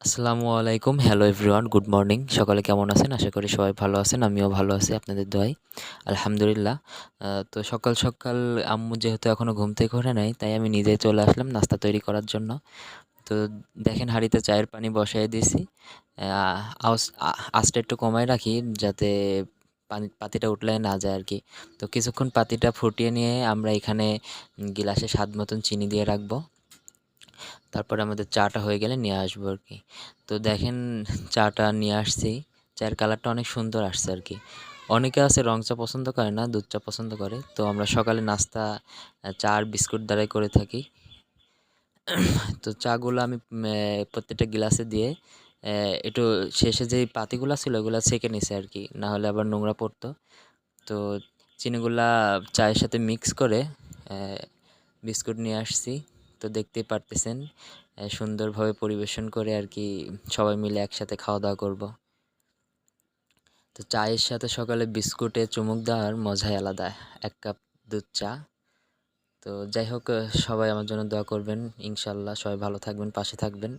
আসসালামু আলাইকুম। Hello everyone, good morning. সকালে কেমন আছেন? আশা করি সবাই ভালো আছেন। আমিও ভালো আছি আপনাদের দোয়ায়। আলহামদুলিল্লাহ। তো সকাল, সকাল আম্মু যেহেতু এখনও ঘুম থেকে ওঠে নাই, তাই আমি নিজেই চলে আসলাম নাস্তা তৈরি করার জন্য। তো দেখেন হাঁড়িতে চায়ের পানি বসায় দিয়েছি। আঁচটা একটু কমায় রাখি যাতে পাতিটা উতলায় না যায় আরকি। তো কিছুক্ষণ পাতিটা ফুটিয়ে নিয়ে আমরা এখানে গিলাসে স্বাদ মতন চিনি দিয়ে রাখবো। তারপরে আমাদের চাটা হয়ে গেলে নিয়ে আসবো আর কি। তো দেখেন চাটা নিয়ে আসছি। চায়ের কালারটা অনেক সুন্দর আসছে আর কি। অনেকে আছে রং চা পছন্দ করে না, দুধ চা পছন্দ করে। তো আমরা সকালে নাস্তা চা আর বিস্কুট দ্বারাই করে থাকি। তো চাগুলো আমি প্রত্যেকটা গ্লাসে দিয়ে একটু শেষে যেই পাতিগুলা ছিল ওগুলা ছেঁকে নিছি আর কি, না হলে আবার নোংরা পড়তো। তো চিনিগুলা চায়ের সাথে মিক্স করে বিস্কুট নিয়ে আসছি। তো দেখতেই পারতেছেন সুন্দরভাবে পরিবেশন করে আর কি সবাই মিলে একসাথে খাওয়া দাওয়া করব। তো চায়ের সাথে সকালে বিস্কুটে চুমুক দেওয়ার মজাই আলাদা। ১ কাপ দুধ চা। তো যাই হোক, সবাই আমার জন্য দোয়া করবেন। ইনশাআল্লাহ সবাই ভালো থাকবেন, পাশে থাকবেন।